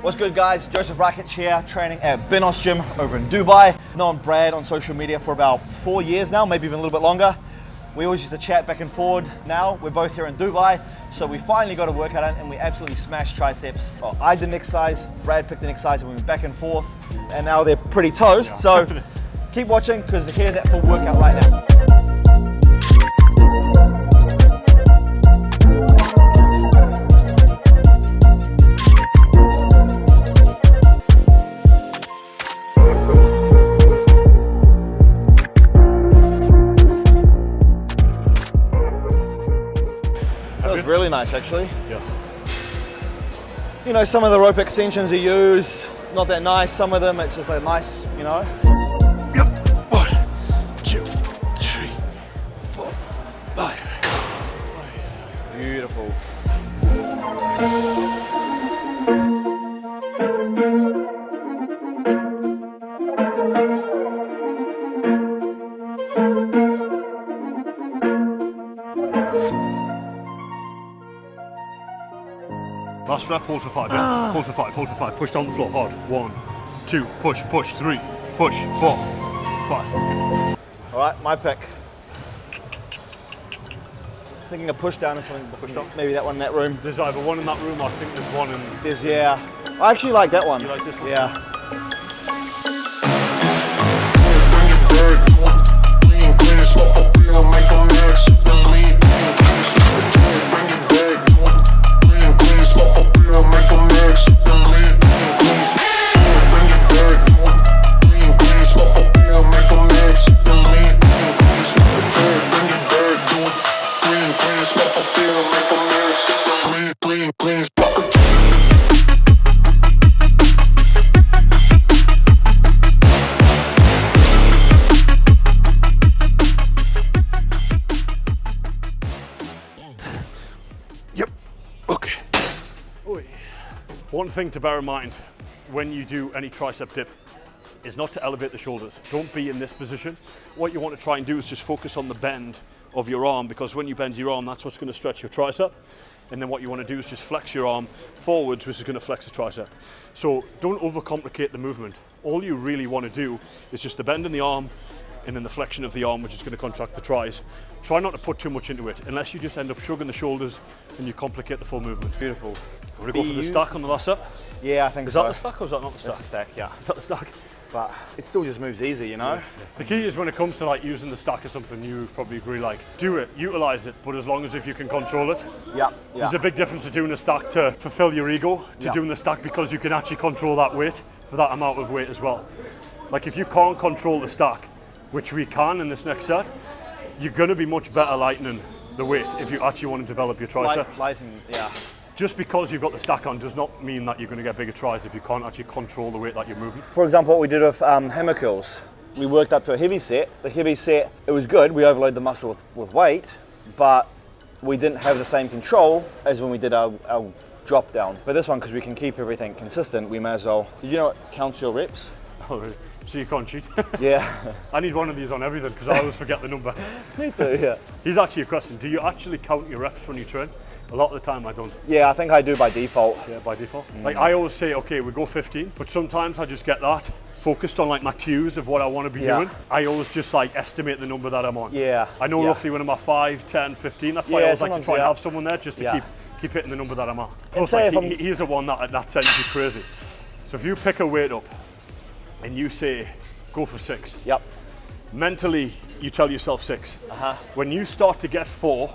What's good, guys? Josef Rakich here, training at Binous gym over in Dubai. Known Brad on social media for about 4 years now, maybe even a little bit longer. We always used to chat back and forward. Now we're both here in Dubai, so we finally got a workout in and we absolutely smashed triceps. Well, I did an exercise, Brad picked an exercise, and we went back and forth, and now they're pretty toast. So keep watching, because here's that full workout right now. Really nice, actually. Yes. You know, some of the rope extensions you use, not that nice. Some of them, it's just like nice, you know. Yep. 1, 2, 3, 4, 5. Beautiful. Last rep, hold for 5, yeah? Hold for 5, hold for 5. Push down the floor hard. 1, 2, push, 3, push, 4, 5. All right, my pick. Thinking a push down or something. Push down? Maybe that one in that room. There's either one in that room, or I think there's one in... There's, yeah. I actually like that one. You like this one? Yeah. Okay. One thing to bear in mind when you do any tricep dip is not to elevate the shoulders. Don't be in this position. What you want to try and do is just focus on the bend of your arm, because when you bend your arm, that's what's going to stretch your tricep. And then what you want to do is just flex your arm forwards, which is going to flex the tricep. So don't overcomplicate the movement. All you really want to do is just the bend in the arm and then the flexion of the arm, which is going to contract the tris. Try not to put too much into it, unless you just end up shrugging the shoulders and you complicate the full movement. Beautiful. We're going to go for the stack on the last set? Yeah, I think so. so. Is that the stack or is that not the stack? That's the stack, yeah. Is that the stack? But it still just moves easy, you know? Yeah. The key is when it comes to like using the stack or something, you probably agree, like, do it, utilize it, but as long as if you can control it. Yeah. There's a big difference to doing a stack to fulfill your ego, to doing the stack because you can actually control that weight for that amount of weight as well. Like if you can't control the stack, which we can in this next set, you're going to be much better lightening the weight if you actually want to develop your triceps. Lighting, yeah. Just because you've got the stack on does not mean that you're going to get bigger tris if you can't actually control the weight that you're moving. For example, what we did with hammer curls, we worked up to a heavy set. The heavy set, it was good. We overloaded the muscle with weight, but we didn't have the same control as when we did our drop down. But this one, because we can keep everything consistent, we may as well. Did you know it counts your reps? Oh, really? So you can't cheat? Yeah. I need one of these on everything because I always forget the number. Me too, yeah. Here's actually a question. Do you actually count your reps when you train? A lot of the time I don't. Yeah, I think I do by default. Yeah, by default. Like I always say, okay, we go 15, but sometimes I just get that focused on like my cues of what I want to be doing. I always just like estimate the number that I'm on. Yeah. I know roughly when I'm at 5, 10, 15. That's why I always like to try and have someone there just to keep hitting the number that I'm at. Plus, like, here's the one that sends you crazy. So if you pick a weight up and you say, go for 6. Yep. Mentally, you tell yourself 6. When you start to get 4,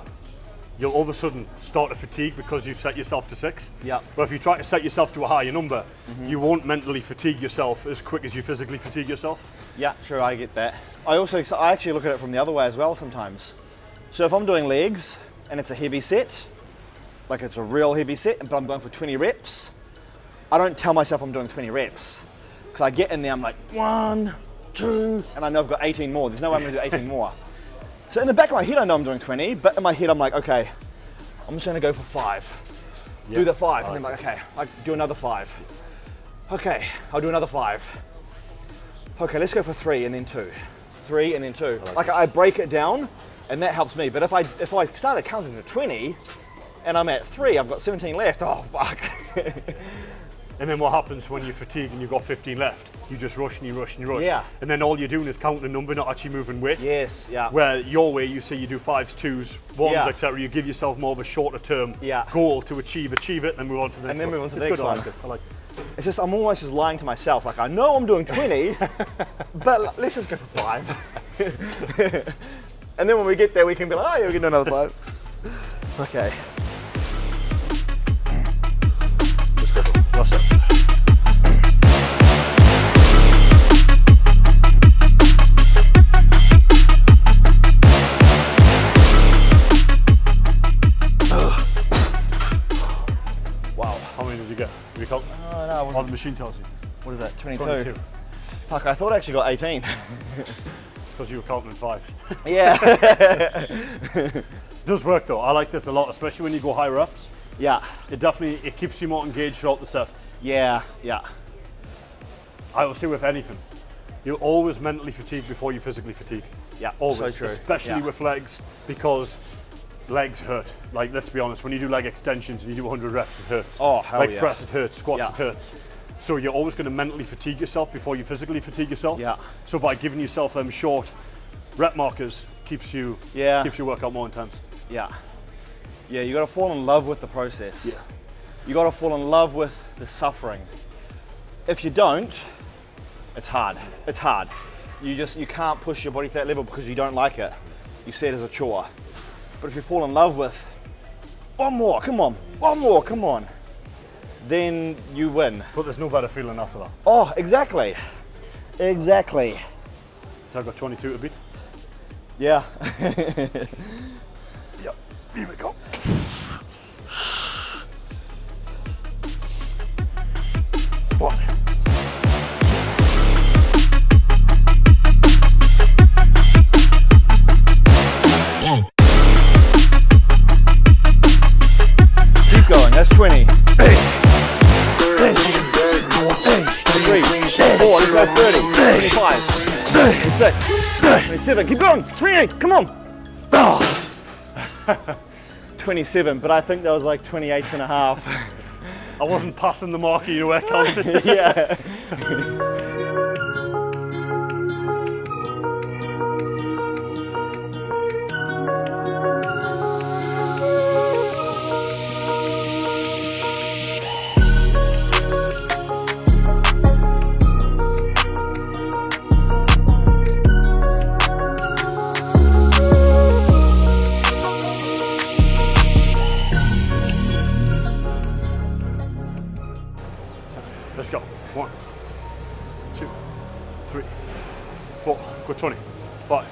you'll all of a sudden start to fatigue because you've set yourself to 6. Yep. But if you try to set yourself to a higher number, you won't mentally fatigue yourself as quick as you physically fatigue yourself. Yeah, sure, I get that. I actually look at it from the other way as well sometimes. So if I'm doing legs and it's a heavy set, like it's a real heavy set, but I'm going for 20 reps, I don't tell myself I'm doing 20 reps. Because I get in there, I'm like, 1, 2, and I know I've got 18 more. There's no way I'm gonna do 18 more. So in the back of my head, I know I'm doing 20, but in my head, I'm like, okay, I'm just gonna go for 5. Do the 5, and then like, okay, I do another 5. Okay, I'll do another 5. Okay, let's go for 3 and then 2. 3 and then 2. Like I break it down, and that helps me. But if I started counting to 20, and I'm at 3, I've got 17 left. Oh fuck. And then what happens when you fatigue and you've got 15 left? You just rush and you rush and you rush. Yeah. And then all you're doing is counting a number, not actually moving weight. Yes, yeah. Where your way, you say you do 5s, 2s, 1s, Yeah. etc. You give yourself more of a shorter term goal to achieve it, then move on to the next one. And then move on to the It's next good, one. I like this. I like it. It's just, I'm almost just lying to myself. Like, I know I'm doing 20, but let's just go for 5. And then when we get there, we can be like, oh yeah, we can do another 5. Okay. Let's go for last set. Wow. How many did you get? Did you count? Oh, no, Oh, the machine tells you. what is that, 22? 22. Fuck, I thought I actually got 18. It's because you were counting in 5. Yeah. It does work though. I like this a lot, especially when you go higher ups. Yeah. It keeps you more engaged throughout the set. Yeah, yeah. I will say with anything, you'll always mentally fatigue before you physically fatigue. Yeah, Always, so true. especially Yeah. with legs, because legs hurt. Like, let's be honest, when you do leg extensions and you do 100 reps, it hurts. Oh, hell Leg yeah. press, it hurts. Squats, Yeah. it hurts. So you're always going to mentally fatigue yourself before you physically fatigue yourself. Yeah. So by giving yourself them short rep markers, keeps your workout more intense. Yeah. Yeah, you gotta fall in love with the process. Yeah. You gotta fall in love with the suffering. If you don't, it's hard. It's hard. You can't push your body to that level because you don't like it. You see it as a chore. But if you fall in love with, one more, come on, one more, come on, then you win. But there's no better feeling after that. Oh, exactly. Exactly. So I've got 22 to beat. Yeah. Yep, here we go. One. Keep going, that's 20. 3, 4, let's go 30, 25, 26, 27, keep going, 28, come on. 27, but I think that was like 28 and a half. I wasn't passing the marker you were counting. Yeah. Let's go. 1, 2, 3, 4. Go 20. 5.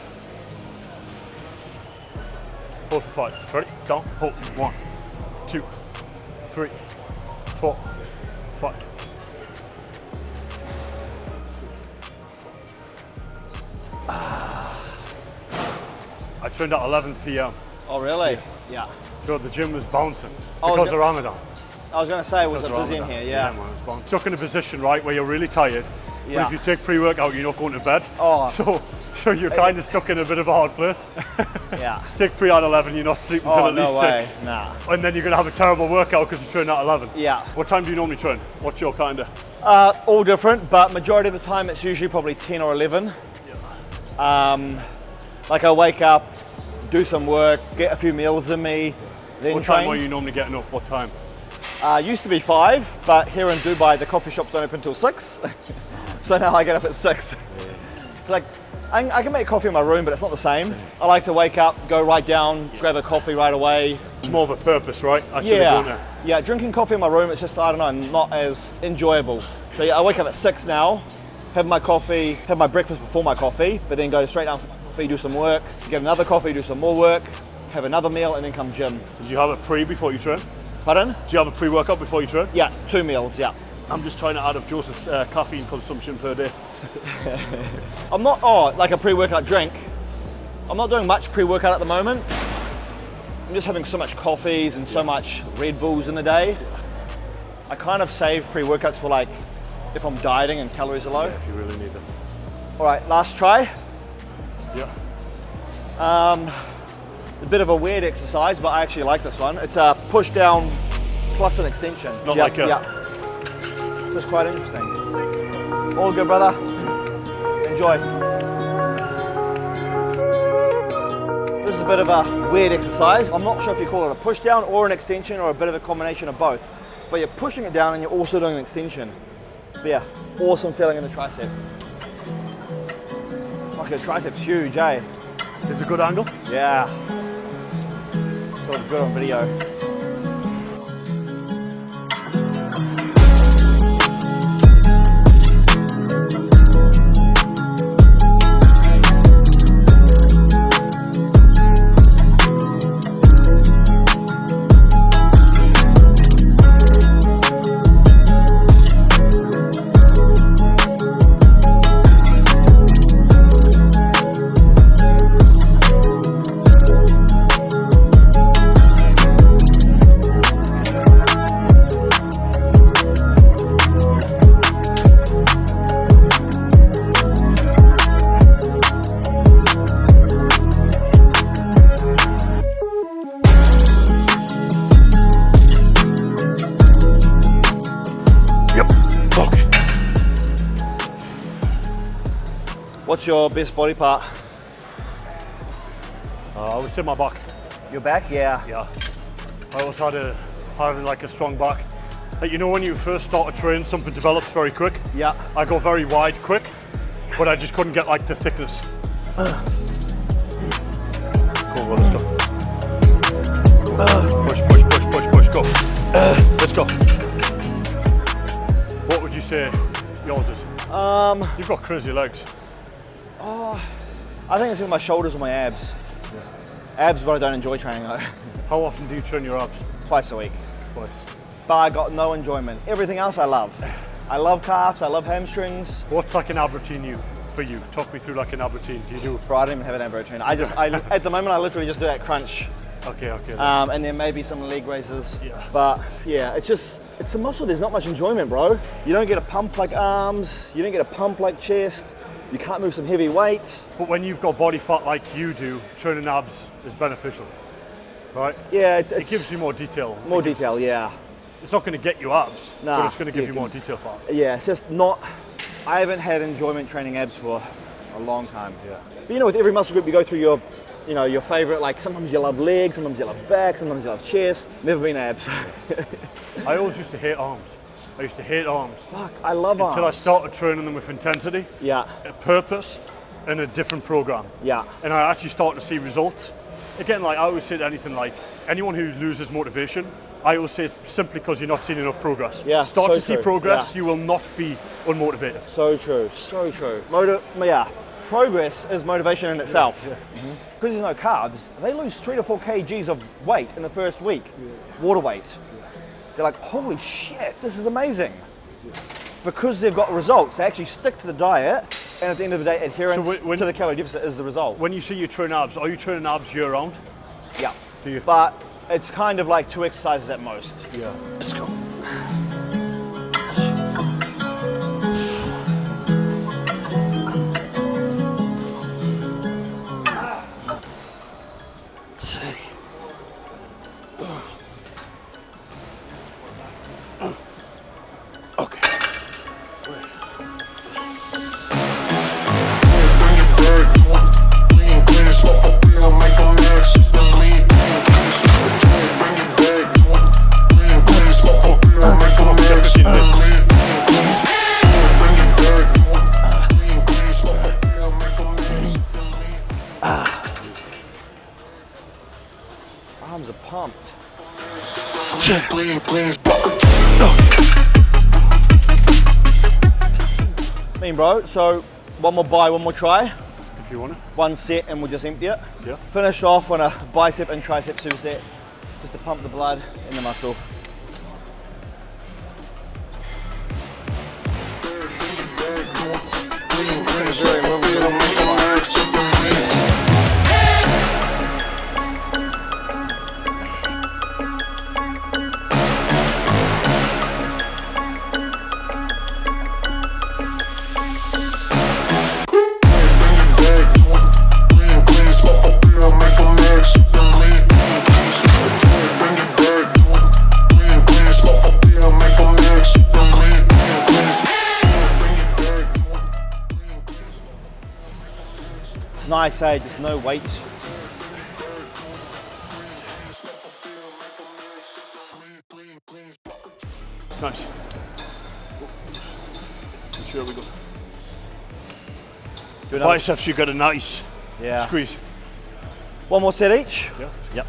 Hold for 5. Ready? Down. Hold. 1, 2, 3, 4, 5. I turned at 11 p.m. Oh, really? Yeah. So the gym was bouncing Oh, because yeah. of Ramadan. I was going to say, was it Because busy of in here? Ramadan. Yeah. Man, it's bouncing. Stuck in a position, right, where you're really tired. Yeah. But if you take pre-workout, you're not going to bed. Oh. So you're kind of stuck in a bit of a hard place. Yeah. Take pre at 11, you're not sleeping until Oh, at no least way. 6. Nah. And then you're going to have a terrible workout because you train at 11. Yeah. What time do you normally train? What's your kind of? All different, but majority of the time it's usually probably 10 or 11. Like I wake up, do some work, get a few meals in me, then What train. time are you normally getting up? What time? Used to be 5, but here in Dubai the coffee shops don't open until 6. So now I get up at 6. Like I can make coffee in my room, but it's not the same. I like to wake up, go right down, grab a coffee right away. It's more of a purpose, right? Actually going there. Yeah, drinking coffee in my room, it's just, I don't know, not as enjoyable. So yeah, I wake up at 6 now, have my coffee, have my breakfast before my coffee, but then go straight down for my coffee, do some work, get another coffee, do some more work, have another meal, and then come gym. Did you have a pre before you train? Pardon? Do you have a pre-workout before you train? Yeah, 2 meals, yeah. I'm just trying to add up Joseph's caffeine consumption per day. I'm not, like a pre-workout drink. I'm not doing much pre-workout at the moment. I'm just having so much coffees and so much Red Bulls in the day. I kind of save pre-workouts for like, if I'm dieting and calories are low. Yeah, if you really need them. All right, last try. Yeah. A bit of a weird exercise, but I actually like this one. It's a push down plus an extension. Not like a- Yeah. It's quite interesting. All good, brother. Enjoy. This is a bit of a weird exercise. I'm not sure if you call it a push down or an extension or a bit of a combination of both. But you're pushing it down and you're also doing an extension. But yeah, awesome feeling in the tricep. Fuck, your tricep's huge, eh? Is it a good angle? Yeah. Sort of good on video. What's your best body part? I would say my back. Your back? Yeah. Yeah. I always had a strong back. Like, you know, when you first start to train, something develops very quick. Yeah. I go very wide quick, but I just couldn't get like the thickness. Cool, well, let's go. Push, go. Let's go. What would you say yours is? You've got crazy legs. I think it's in my shoulders and my abs. Yeah. Abs, but I don't enjoy training though. How often do you train your abs? Twice a week. Twice. But I got no enjoyment. Everything else I love. I love calves, I love hamstrings. What's like an ab routine for you? Talk me through like an ab routine. Do you do? Bro, I don't even have an ab routine. At the moment I literally just do that crunch. Okay. And then maybe some leg raises. Yeah. But yeah, it's a muscle, there's not much enjoyment, bro. You don't get a pump like arms, you don't get a pump like chest, you can't move some heavy weight. But when you've got body fat like you do, training abs is beneficial, right? Yeah, it gives you more detail. More detail, yeah. It's not going to get you abs, Nah, but it's going to give you more detail fat. Yeah, it's just not, I haven't had enjoyment training abs for a long time. Yeah. But you know, with every muscle group you go through your favorite, like sometimes you love legs, sometimes you love back, sometimes you love chest, never been abs. I always used to hate arms. I used to hate arms. Fuck, I love arms. Until I started training them with intensity, yeah, a purpose, and a different program. Yeah. And I actually started to see results. Again, like I always say to anything, like anyone who loses motivation, I always say it's simply because you're not seeing enough progress. Yeah, Start so to see true. progress, Yeah. you will not be unmotivated. So true, so true. Progress is motivation in itself. Yeah. Because there's no carbs, they lose 3 to 4 kgs of weight in the first week, water weight. They're like, holy shit, this is amazing. Because they've got results, they actually stick to the diet, and at the end of the day, adherence to the calorie deficit is the result. When you say you train abs, are you training abs year round? Yeah. Do you? But it's kind of like 2 exercises at most. Yeah. Let's go. Arms are pumped. Mean, bro, so one more try. If you want it. One set and we'll just empty it. Yeah. Finish off on a bicep and tricep superset, just to pump the blood in the muscle. nice, eh? Just no weight. It's nice. Sure we go. Do another. Biceps, you got a nice squeeze. One more set each. Yeah. Yep.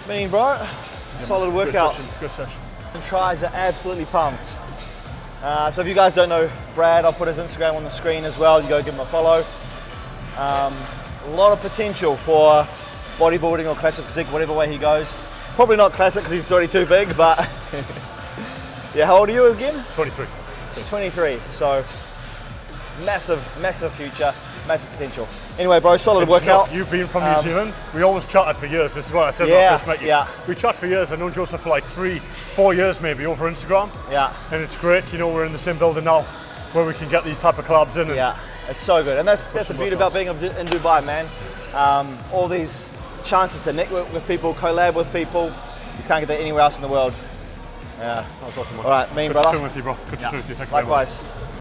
Mean, bro. Solid workout. Good session. And tries are absolutely pumped. So if you guys don't know Brad, I'll put his Instagram on the screen as well. You go give him a follow. A lot of potential for bodybuilding or classic physique, whatever way he goes. Probably not classic because he's already too big, but yeah, how old are you again? 23. 23, so massive future, massive potential. Anyway, bro, solid workout. You've been from New Zealand. We always chatted for years. This is what I said when I first met you. Yeah. We chatted for years. I've known Joseph for like 3-4 years maybe over Instagram. Yeah. And it's great, you know, we're in the same building now where we can get these type of collabs in. Yeah, it's so good. And that's the beauty about being in Dubai, man. All these chances to network with people, collab with people. You just can't get that anywhere else in the world. Yeah. That was awesome, man. All right, mean Good brother. to swim with you, bro. Good to swim with you. Thank you very much. Likewise.